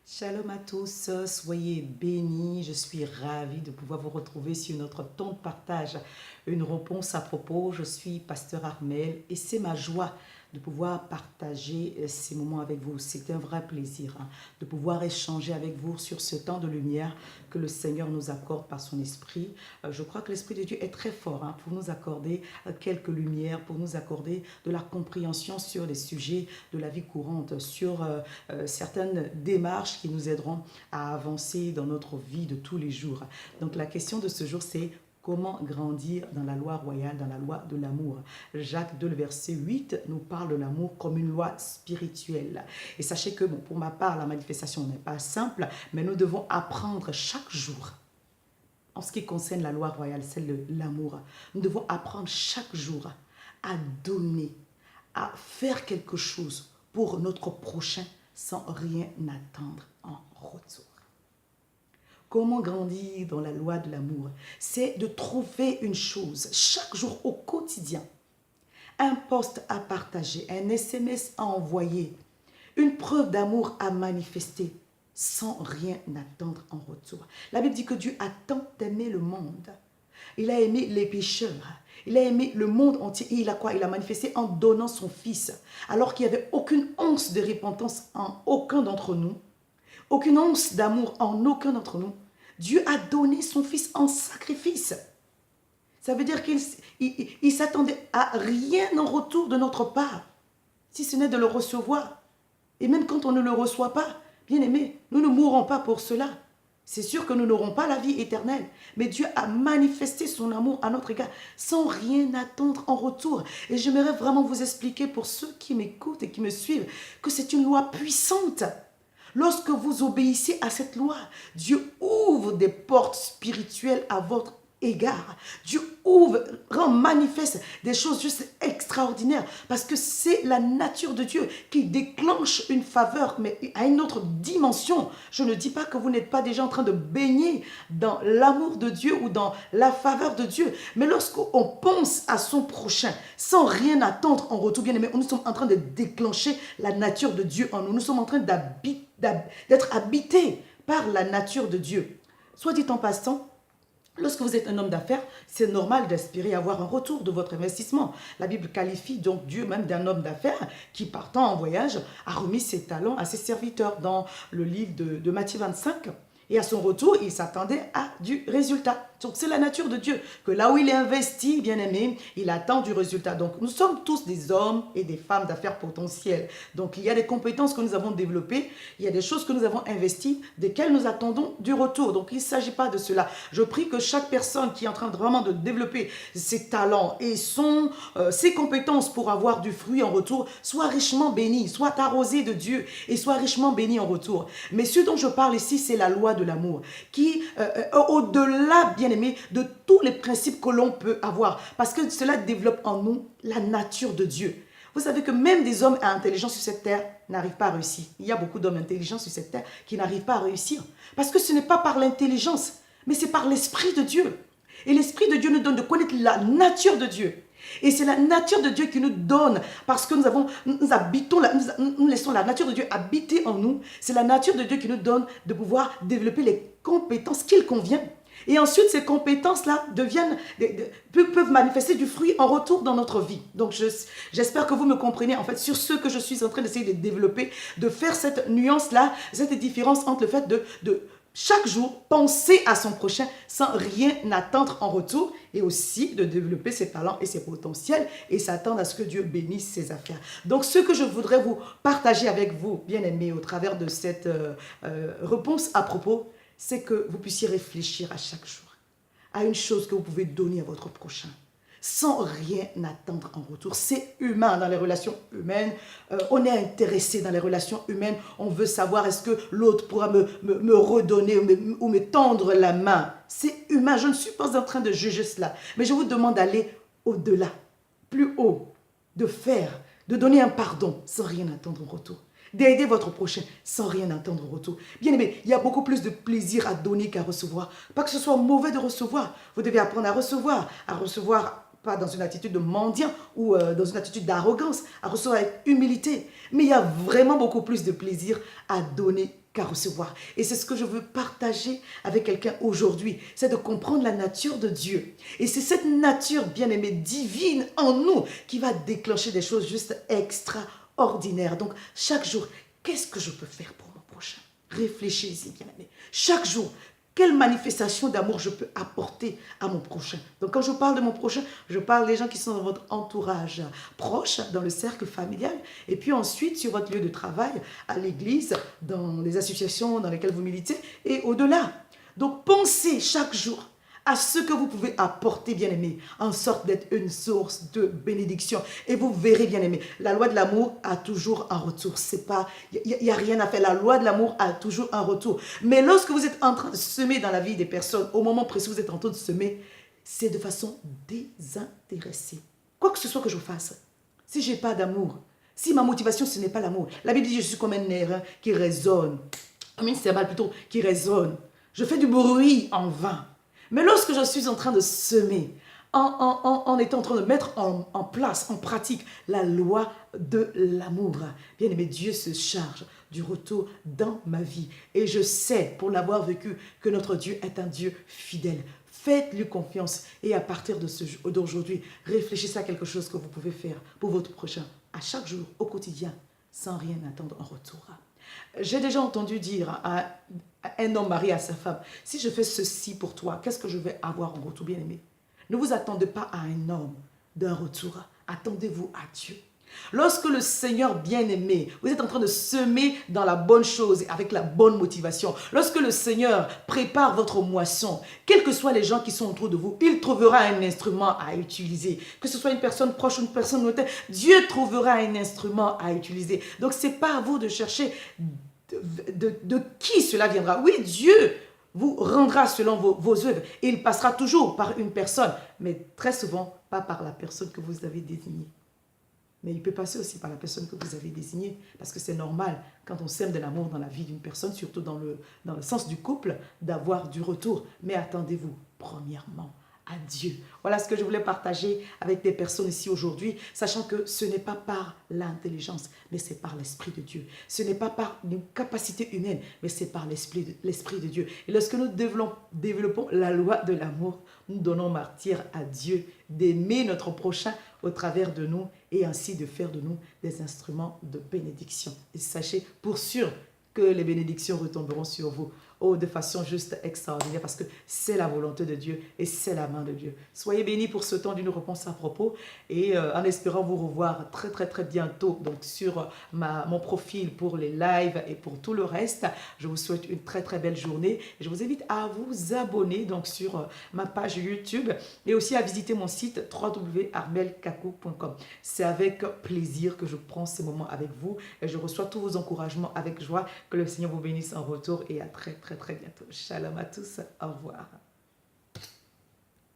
Shalom à tous, soyez bénis. Je suis ravie de pouvoir vous retrouver sur notre temps de partage. Une réponse à propos, je suis pasteur Armel et c'est ma joie de pouvoir partager ces moments avec vous. C'est un vrai plaisir de pouvoir échanger avec vous sur ce temps de lumière que le Seigneur nous accorde par son esprit. Je crois que l'Esprit de Dieu est très fort pour nous accorder quelques lumières, pour nous accorder de la compréhension sur les sujets de la vie courante, sur certaines démarches qui nous aideront à avancer dans notre vie de tous les jours. Donc la question de ce jour, c'est comment grandir dans la loi royale, dans la loi de l'amour. Jacques 2, le verset 8, nous parle de l'amour comme une loi spirituelle. Et sachez que, bon, pour ma part, la manifestation n'est pas simple, mais nous devons apprendre chaque jour. En ce qui concerne la loi royale, celle de l'amour, nous devons apprendre chaque jour à donner, à faire quelque chose pour notre prochain sans rien attendre en retour. Comment grandir dans la loi de l'amour? C'est de trouver une chose chaque jour au quotidien. Un post à partager, un SMS à envoyer, une preuve d'amour à manifester sans rien attendre en retour. La Bible dit que Dieu a tant aimé le monde. Il a aimé les pécheurs. Il a aimé le monde entier. Et il a quoi? Il a manifesté en donnant son Fils. Alors qu'il n'y avait aucune once de repentance en aucun d'entre nous. Aucune once d'amour en aucun d'entre nous. Dieu a donné son Fils en sacrifice. Ça veut dire qu'il s'attendait à rien en retour de notre part, si ce n'est de le recevoir. Et même quand on ne le reçoit pas, bien aimé, nous ne mourrons pas pour cela. C'est sûr que nous n'aurons pas la vie éternelle, mais Dieu a manifesté son amour à notre égard sans rien attendre en retour. Et j'aimerais vraiment vous expliquer pour ceux qui m'écoutent et qui me suivent que c'est une loi puissante. Lorsque vous obéissez à cette loi, Dieu ouvre des portes spirituelles à votre égard. Dieu ouvre, rend manifeste des choses juste extraordinaires parce que c'est la nature de Dieu qui déclenche une faveur, mais à une autre dimension. Je ne dis pas que vous n'êtes pas déjà en train de baigner dans l'amour de Dieu ou dans la faveur de Dieu, mais lorsqu'on pense à son prochain sans rien attendre en retour, bien aimé, nous sommes en train de déclencher la nature de Dieu en nous. Nous sommes en train d'être habités par la nature de Dieu. Soit dit en passant, lorsque vous êtes un homme d'affaires, c'est normal d'espérer avoir un retour de votre investissement. La Bible qualifie donc Dieu même d'un homme d'affaires qui, partant en voyage, a remis ses talents à ses serviteurs dans le livre de Matthieu 25. Et à son retour, il s'attendait à du résultat. Donc c'est la nature de Dieu, que là où il est investi, bien aimé, il attend du résultat. Donc nous sommes tous des hommes et des femmes d'affaires potentielles. Donc il y a des compétences que nous avons développées, il y a des choses que nous avons investies, desquelles nous attendons du retour. Donc il ne s'agit pas de cela. Je prie que chaque personne qui est en train vraiment de développer ses talents et ses compétences pour avoir du fruit en retour, soit richement bénie, soit arrosée de Dieu et soit richement bénie en retour. Mais ce dont je parle ici, c'est la loi de l'amour qui, au-delà, bien aimé, de tous les principes que l'on peut avoir, parce que cela développe en nous la nature de Dieu. Vous savez que même des hommes intelligents sur cette terre n'arrivent pas à réussir. Il y a beaucoup d'hommes intelligents sur cette terre qui n'arrivent pas à réussir, parce que ce n'est pas par l'intelligence, mais c'est par l'Esprit de Dieu. Et l'Esprit de Dieu nous donne de connaître la nature de Dieu. Et c'est la nature de Dieu qui nous donne, parce que nous laissons la nature de Dieu habiter en nous. C'est la nature de Dieu qui nous donne de pouvoir développer les compétences qu'il convient. Et ensuite, ces compétences-là peuvent manifester du fruit en retour dans notre vie. Donc, j'espère que vous me comprenez, en fait, sur ce que je suis en train d'essayer de développer, de faire cette nuance-là, cette différence entre le fait de chaque jour penser à son prochain sans rien attendre en retour et aussi de développer ses talents et ses potentiels et s'attendre à ce que Dieu bénisse ses affaires. Donc, ce que je voudrais vous partager avec vous, bien aimés, au travers de cette réponse à propos, c'est que vous puissiez réfléchir à chaque jour à une chose que vous pouvez donner à votre prochain sans rien attendre en retour. C'est humain dans les relations humaines. On est intéressé dans les relations humaines. On veut savoir est-ce que l'autre pourra me redonner ou me tendre la main. C'est humain. Je ne suis pas en train de juger cela. Mais je vous demande d'aller au-delà, plus haut, de donner un pardon sans rien attendre en retour. D'aider votre prochain sans rien attendre en retour. Bien aimé, il y a beaucoup plus de plaisir à donner qu'à recevoir. Pas que ce soit mauvais de recevoir. Vous devez apprendre à recevoir pas dans une attitude de mendiant ou dans une attitude d'arrogance, à recevoir avec humilité. Mais il y a vraiment beaucoup plus de plaisir à donner qu'à recevoir. Et c'est ce que je veux partager avec quelqu'un aujourd'hui, c'est de comprendre la nature de Dieu. Et c'est cette nature, bien-aimée, divine en nous qui va déclencher des choses juste extraordinaires. Donc, chaque jour, qu'est-ce que je peux faire pour mon prochain? Réfléchissez, bien-aimé. Chaque jour, quelle manifestation d'amour je peux apporter à mon prochain? Donc quand je parle de mon prochain, je parle des gens qui sont dans votre entourage proche, dans le cercle familial, et puis ensuite sur votre lieu de travail, à l'église, dans les associations dans lesquelles vous militez, et au-delà. Donc pensez chaque jour à ce que vous pouvez apporter, bien-aimé, en sorte d'être une source de bénédiction. Et vous verrez, bien-aimé, la loi de l'amour a toujours un retour. C'est pas, il n'y a rien à faire. La loi de l'amour a toujours un retour. Mais lorsque vous êtes en train de semer dans la vie des personnes, au moment précis où vous êtes en train de semer, c'est de façon désintéressée. Quoi que ce soit que je fasse, si je n'ai pas d'amour, si ma motivation, ce n'est pas l'amour, la Bible dit, je suis comme un air qui résonne, comme une cymbale plutôt, qui résonne. Je fais du bruit en vain. Mais lorsque je suis en train de semer, en étant en train de mettre en place, en pratique la loi de l'amour, bien aimé, Dieu se charge du retour dans ma vie. Et je sais, pour l'avoir vécu, que notre Dieu est un Dieu fidèle. Faites-lui confiance et à partir d'aujourd'hui, réfléchissez à quelque chose que vous pouvez faire pour votre prochain, à chaque jour, au quotidien, sans rien attendre en retour. J'ai déjà entendu dire à un homme marié à sa femme, si je fais ceci pour toi, qu'est-ce que je vais avoir en retour, bien-aimé? Ne vous attendez pas à un homme d'un retour, attendez-vous à Dieu. Lorsque le Seigneur bien-aimé, vous êtes en train de semer dans la bonne chose avec la bonne motivation, lorsque le Seigneur prépare votre moisson, quels que soient les gens qui sont autour de vous, il trouvera un instrument à utiliser. Que ce soit une personne proche ou une personne lointaine, Dieu trouvera un instrument à utiliser. Donc ce n'est pas à vous de chercher de qui cela viendra. Oui, Dieu vous rendra selon vos œuvres et il passera toujours par une personne, mais très souvent pas par la personne que vous avez désignée. Mais il peut passer aussi par la personne que vous avez désignée, parce que c'est normal, quand on sème de l'amour dans la vie d'une personne, surtout dans le sens du couple, d'avoir du retour. Mais attendez-vous, premièrement, à Dieu. Voilà ce que je voulais partager avec des personnes ici aujourd'hui, sachant que ce n'est pas par l'intelligence, mais c'est par l'Esprit de Dieu. Ce n'est pas par une capacité humaine, mais c'est par l'Esprit de Dieu. Et lorsque nous développons la loi de l'amour, nous donnons martyr à Dieu d'aimer notre prochain au travers de nous et ainsi de faire de nous des instruments de bénédiction. Et sachez pour sûr que les bénédictions retomberont sur vous de façon juste extraordinaire parce que c'est la volonté de Dieu et c'est la main de Dieu. Soyez bénis pour ce temps d'une réponse à propos et en espérant vous revoir très bientôt donc sur mon profil pour les lives et pour tout le reste. Je vous souhaite une très belle journée et je vous invite à vous abonner donc sur ma page YouTube et aussi à visiter mon site www.armelkakou.com. C'est avec plaisir que je prends ces moments avec vous et je reçois tous vos encouragements avec joie. Que le Seigneur vous bénisse en retour et à très bientôt. Shalom à tous. Au revoir.